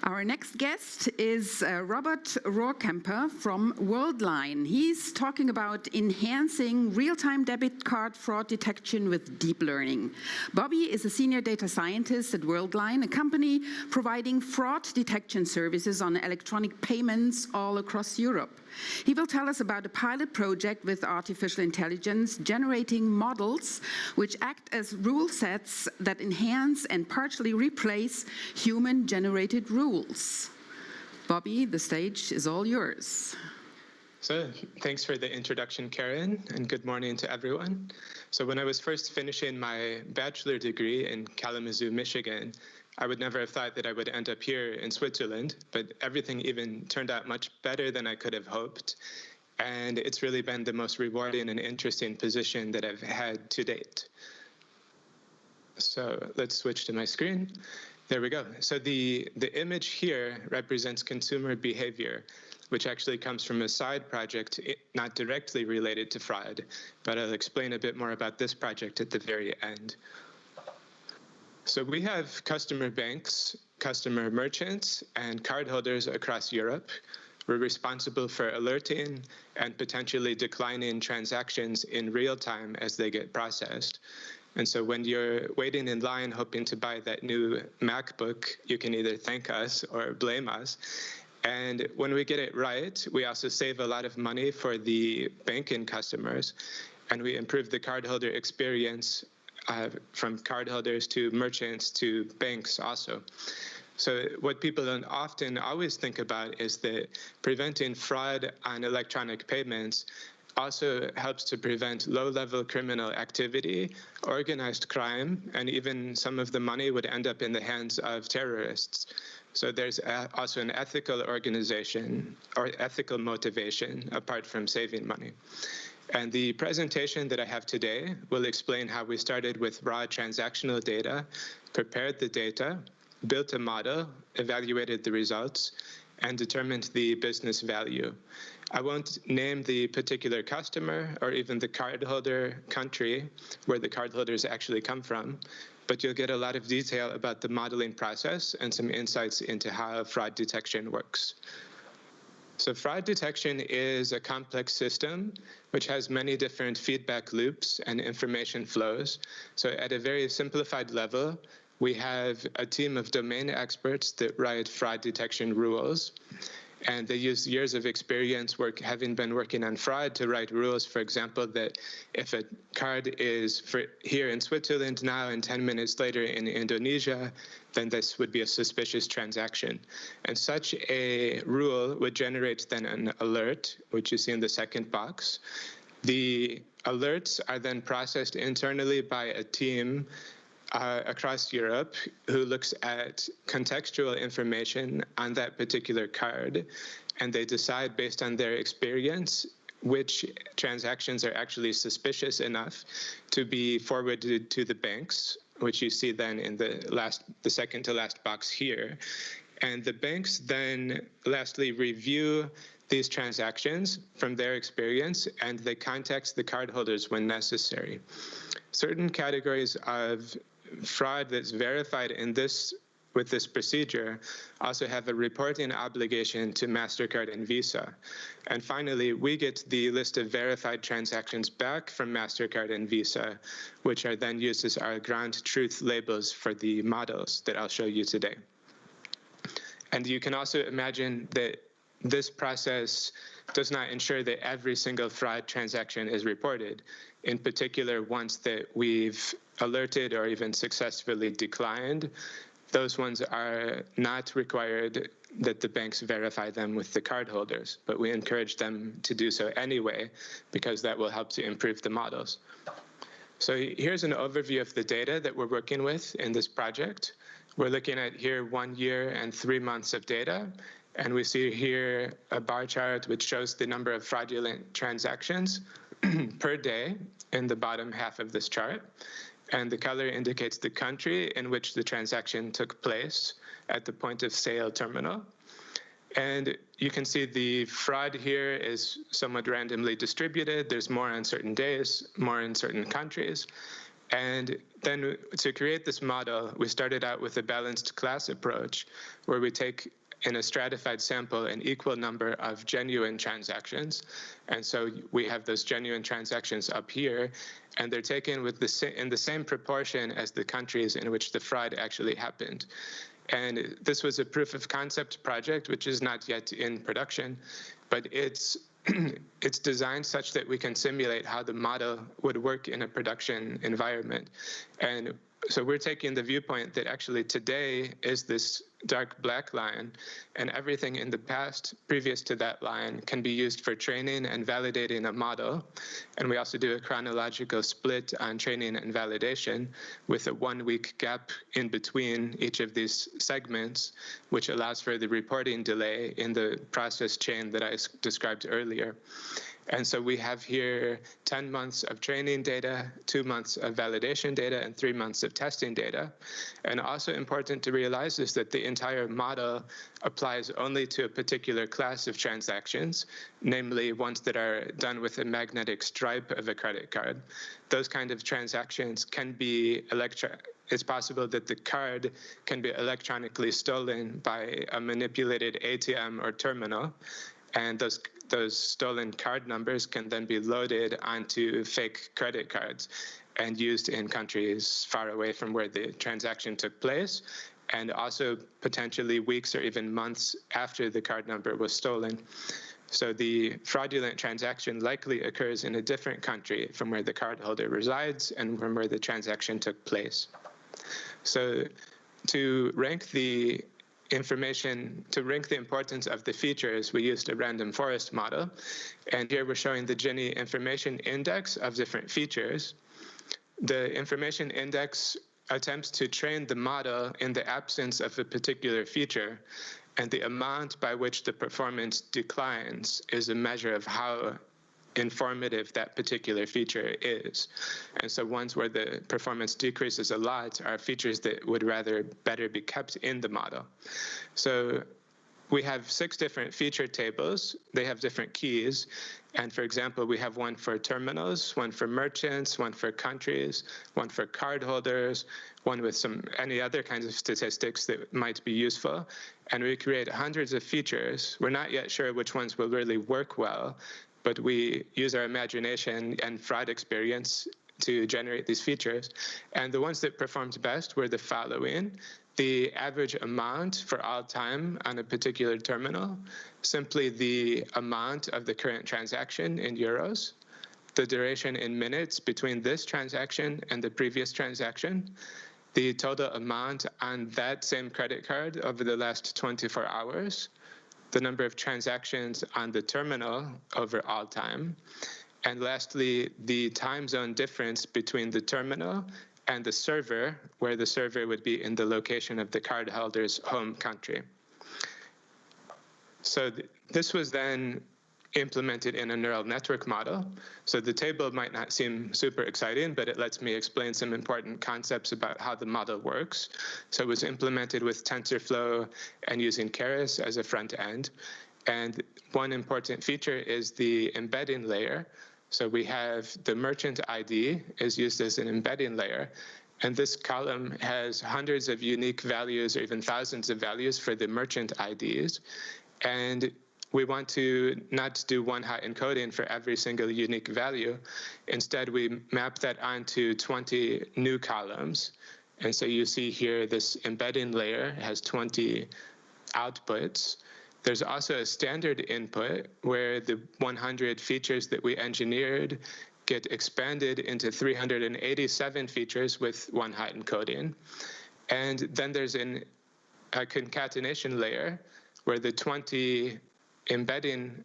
Our next guest is Robert Rohrkemper from Worldline. He's talking about enhancing real-time debit card fraud detection with deep learning. Bobby is a senior data scientist at Worldline, a company providing fraud detection services on electronic payments all across Europe. He will tell us about a pilot project with artificial intelligence generating models which act as rule sets that enhance and partially replace human-generated rules. Bobby, the stage is all yours. So thanks for the introduction, Karen, and good morning to everyone. So when I was first finishing my bachelor degree in Kalamazoo, Michigan, I would never have thought that I would end up here in Switzerland, but everything even turned out much better than I could have hoped. And it's really been the most rewarding and interesting position that I've had to date. So let's switch to my screen. There we go. So the image here represents consumer behavior, which actually comes from a side project not directly related to fraud, but I'll explain a bit more about this project at the very end. So we have customer banks, customer merchants, and cardholders across Europe. We're responsible for alerting and potentially declining transactions in real time as they get processed. And so when you're waiting in line hoping to buy that new MacBook, you can either thank us or blame us. And when we get it right, we also save a lot of money for the banking customers, and we improve the cardholder experience from cardholders to merchants to banks also. So what people don't often always think about is that preventing fraud on electronic payments also helps to prevent low-level criminal activity, organized crime, and even some of the money would end up in the hands of terrorists. So there's also an ethical organization or ethical motivation apart from saving money. And the presentation that I have today will explain how we started with raw transactional data, prepared the data, built a model, evaluated the results, and determined the business value. I won't name the particular customer or even the cardholder country where the cardholders actually come from, but you'll get a lot of detail about the modeling process and some insights into how fraud detection works. So fraud detection is a complex system which has many different feedback loops and information flows. So at a very simplified level, we have a team of domain experts that write fraud detection rules. And they use years of experience having been working on fraud to write rules, for example, that if a card is here in Switzerland now and 10 minutes later in Indonesia, then this would be a suspicious transaction. And such a rule would generate then an alert, which you see in the second box. The alerts are then processed internally by a team across Europe who looks at contextual information on that particular card, and they decide based on their experience which transactions are actually suspicious enough to be forwarded to the banks, which you see then in the second to last box here. And the banks then lastly review these transactions from their experience, and they contact the cardholders when necessary. Certain categories of fraud that's verified with this procedure also have a reporting obligation to MasterCard and Visa. And finally, we get the list of verified transactions back from MasterCard and Visa, which are then used as our ground truth labels for the models that I'll show you today. And you can also imagine that this process does not ensure that every single fraud transaction is reported. In particular, ones that we've alerted or even successfully declined, those ones are not required that the banks verify them with the cardholders, but we encourage them to do so anyway, because that will help to improve the models. So here's an overview of the data that we're working with in this project. We're looking at here 1 year and 3 months of data, and we see here a bar chart which shows the number of fraudulent transactions per day in the bottom half of this chart. And the color indicates the country in which the transaction took place at the point of sale terminal. And you can see the fraud here is somewhat randomly distributed. There's more on certain days, more in certain countries. And then to create this model, we started out with a balanced class approach, where we take in a stratified sample an equal number of genuine transactions. And so we have those genuine transactions up here, and they're taken with in the same proportion as the countries in which the fraud actually happened. And this was a proof of concept project, which is not yet in production, but it's it's designed such that we can simulate how the model would work in a production environment. And so we're taking the viewpoint that actually today is this dark black line, and everything in the past previous to that line can be used for training and validating a model. And we also do a chronological split on training and validation with a 1-week gap in between each of these segments, which allows for the reporting delay in the process chain that I described earlier. And so we have here 10 months of training data, 2 months of validation data, and 3 months of testing data. And also important to realize is that the entire model applies only to a particular class of transactions, namely ones that are done with a magnetic stripe of a credit card. Those kind of transactions can be it's possible that the card can be electronically stolen by a manipulated ATM or terminal, and those stolen card numbers can then be loaded onto fake credit cards and used in countries far away from where the transaction took place, and also potentially weeks or even months after the card number was stolen. So the fraudulent transaction likely occurs in a different country from where the cardholder resides and from where the transaction took place. So to rank the importance of the features, we used a random forest model. And here we're showing the Gini information index of different features. The information index attempts to train the model in the absence of a particular feature, and the amount by which the performance declines is a measure of how informative that particular feature is. And so ones where the performance decreases a lot are features that would rather better be kept in the model. So we have 6 different feature tables. They have different keys. And for example, we have one for terminals, one for merchants, one for countries, one for cardholders, one with any other kinds of statistics that might be useful. And we create hundreds of features. We're not yet sure which ones will really work well, but we use our imagination and fraud experience to generate these features. And the ones that performed best were the following: the average amount for all time on a particular terminal, simply the amount of the current transaction in euros, the duration in minutes between this transaction and the previous transaction, the total amount on that same credit card over the last 24 hours, the number of transactions on the terminal over all time, and lastly, the time zone difference between the terminal and the server, where the server would be in the location of the cardholder's home country. So this was then implemented in a neural network model. So the table might not seem super exciting, but it lets me explain some important concepts about how the model works. So it was implemented with TensorFlow and using Keras as a front end. And one important feature is the embedding layer. So we have the merchant ID is used as an embedding layer. And this column has hundreds of unique values or even thousands of values for the merchant IDs. And we want to not do one-hot encoding for every single unique value. Instead, we map that onto 20 new columns. And so you see here this embedding layer has 20 outputs. There's also a standard input where the 100 features that we engineered get expanded into 387 features with one-hot encoding. And then there's a concatenation layer where the 20 embedding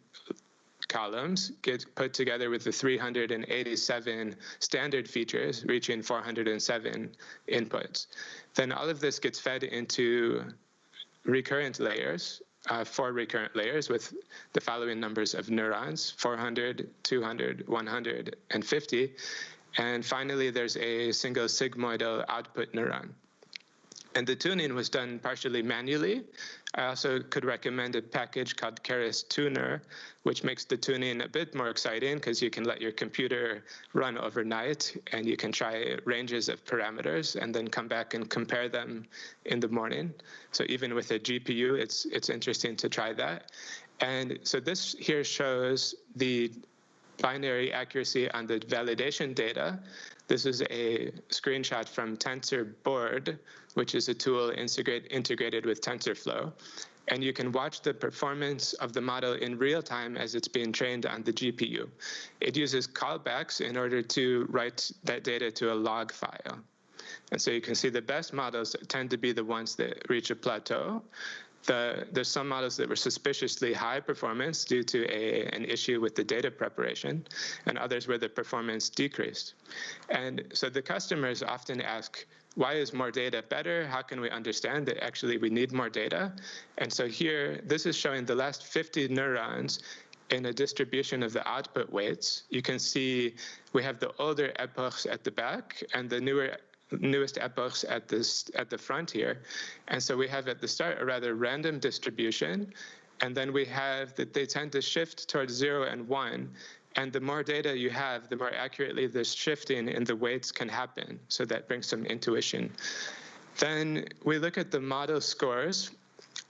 columns get put together with the 387 standard features, reaching 407 inputs. Then all of this gets fed into recurrent layers, 4 recurrent layers with the following numbers of neurons: 400, 200, 100, and 50. And finally, there's a single sigmoidal output neuron. And the tuning was done partially manually. I also could recommend a package called Keras Tuner, which makes the tuning a bit more exciting because you can let your computer run overnight and you can try ranges of parameters and then come back and compare them in the morning. So even with a GPU, it's interesting to try that. And so this here shows the binary accuracy on the validation data. This is a screenshot from TensorBoard, which is a tool integrated with TensorFlow. And you can watch the performance of the model in real time as it's being trained on the GPU. It uses callbacks in order to write that data to a log file. And so you can see the best models tend to be the ones that reach a plateau. There's some models that were suspiciously high performance due to an issue with the data preparation, and others where the performance decreased. And so the customers often ask, why is more data better? How can we understand that actually we need more data? And so here, this is showing the last 50 neurons in a distribution of the output weights. You can see we have the older epochs at the back and the newest epochs at the front here. And so we have at the start a rather random distribution, and then we have that they tend to shift towards 0 and 1. And the more data you have, the more accurately this shifting in the weights can happen. So that brings some intuition. Then we look at the model scores,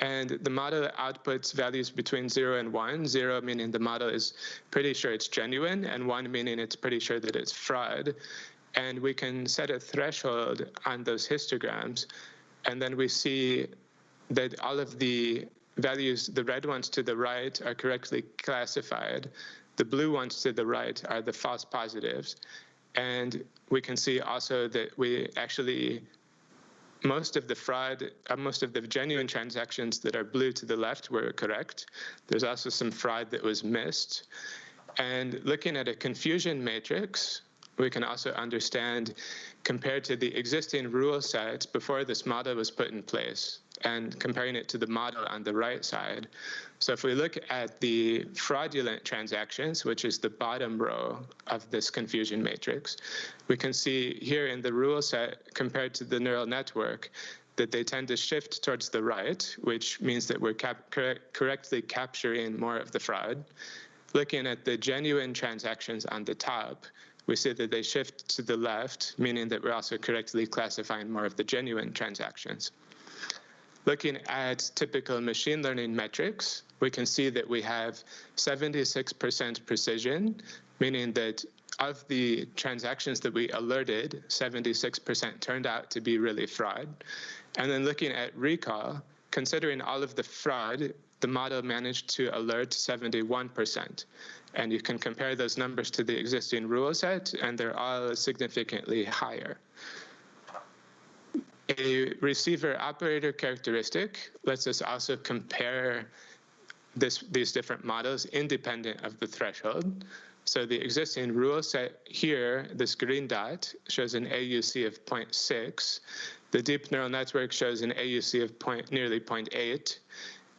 and the model outputs values between 0 and 1. 0 meaning the model is pretty sure it's genuine, and 1 meaning it's pretty sure that it's fraud. And we can set a threshold on those histograms, and then we see that all of the values, the red ones to the right, are correctly classified. The blue ones to the right are the false positives. And we can see also that we actually, most of the genuine transactions that are blue to the left were correct. There's also some fraud that was missed. And looking at a confusion matrix, we can also understand, compared to the existing rule set before this model was put in place, and comparing it to the model on the right side. So if we look at the fraudulent transactions, which is the bottom row of this confusion matrix, we can see here in the rule set compared to the neural network that they tend to shift towards the right, which means that we're correctly capturing more of the fraud. Looking at the genuine transactions on the top, we see that they shift to the left, meaning that we're also correctly classifying more of the genuine transactions. Looking at typical machine learning metrics, we can see that we have 76% precision, meaning that of the transactions that we alerted, 76% turned out to be really fraud. And then looking at recall, considering all of the fraud, the model managed to alert 71%. And you can compare those numbers to the existing rule set, and they're all significantly higher. A receiver operator characteristic lets us also compare these different models independent of the threshold. So the existing rule set here, this green dot, shows an AUC of 0.6. The deep neural network shows an AUC of nearly 0.8.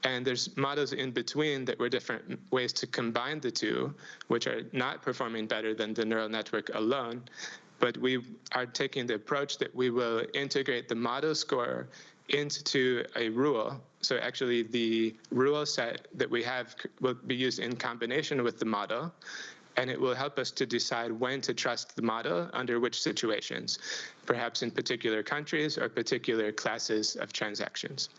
And there's models in between that were different ways to combine the two, which are not performing better than the neural network alone. But we are taking the approach that we will integrate the model score into a rule. So actually the rule set that we have will be used in combination with the model, and it will help us to decide when to trust the model under which situations, perhaps in particular countries or particular classes of transactions.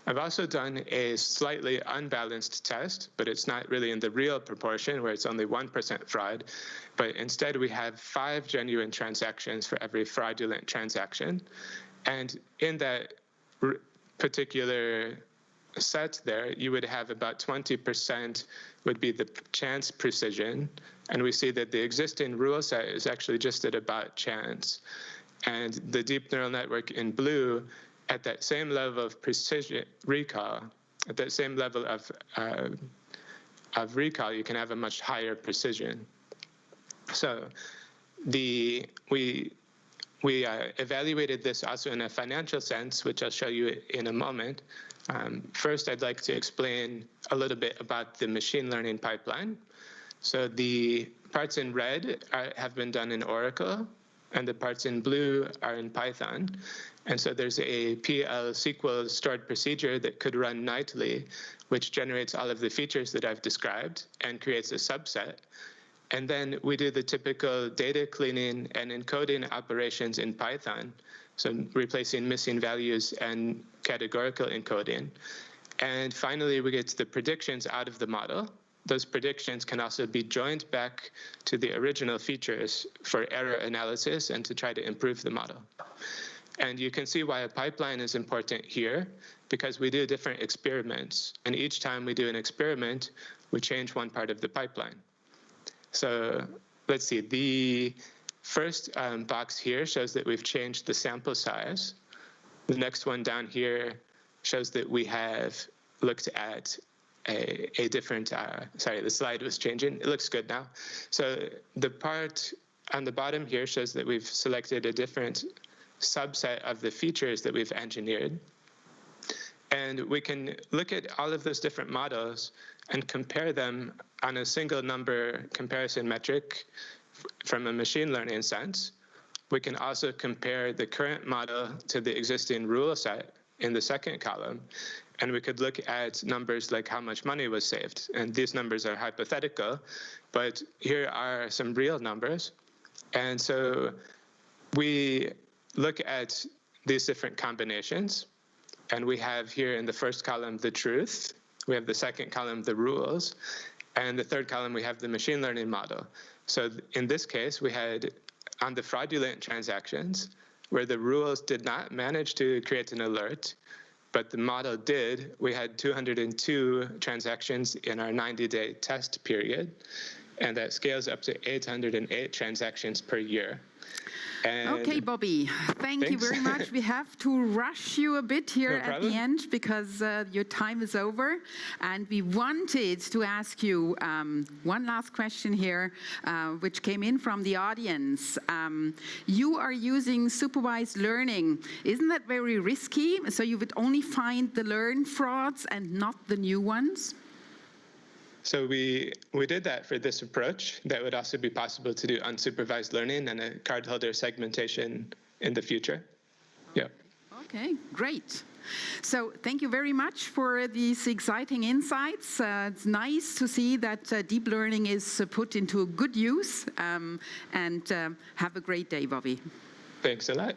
I've also done a slightly unbalanced test, but it's not really in the real proportion where it's only 1% fraud. But instead, we have 5 genuine transactions for every fraudulent transaction. And in that particular set there, you would have about 20% would be the chance precision. And we see that the existing rule set is actually just at about chance. And the deep neural network in blue, at that same level of precision recall, at that same level of recall, you can have a much higher precision. So we evaluated this also in a financial sense, which I'll show you in a moment. First, I'd like to explain a little bit about the machine learning pipeline. So the parts in red have been done in Oracle, and the parts in blue are in Python. And so there's a PL SQL stored procedure that could run nightly, which generates all of the features that I've described and creates a subset. And then we do the typical data cleaning and encoding operations in Python, so replacing missing values and categorical encoding. And finally, we get the predictions out of the model. Those predictions can also be joined back to the original features for error analysis and to try to improve the model. And you can see why a pipeline is important here, because we do different experiments. And each time we do an experiment, we change one part of the pipeline. So let's see, the first box here shows that we've changed the sample size. The next one down here shows that we have looked at a different, sorry, the slide was changing. It looks good now. So the part on the bottom here shows that we've selected a different subset of the features that we've engineered. And we can look at all of those different models and compare them on a single number comparison metric from a machine learning sense. We can also compare the current model to the existing rule set in the second column. And we could look at numbers like how much money was saved. And these numbers are hypothetical, but here are some real numbers. And so we look at these different combinations. And we have here in the first column the truth. We have the second column the rules. And the third column we have the machine learning model. So in this case, we had on the fraudulent transactions where the rules did not manage to create an alert, but the model did. We had 202 transactions in our 90-day test period, and that scales up to 808 transactions per year. And okay, Bobby, thank you very much. We have to rush you a bit here at the end because your time is over. And we wanted to ask you one last question here, which came in from the audience. You are using supervised learning. Isn't that very risky? So you would only find the learned frauds and not the new ones? So we did that for this approach. That would also be possible to do unsupervised learning and a cardholder segmentation in the future. Yeah. Okay, great. So thank you very much for these exciting insights. It's nice to see that deep learning is put into good use. And have a great day, Bobby. Thanks a lot.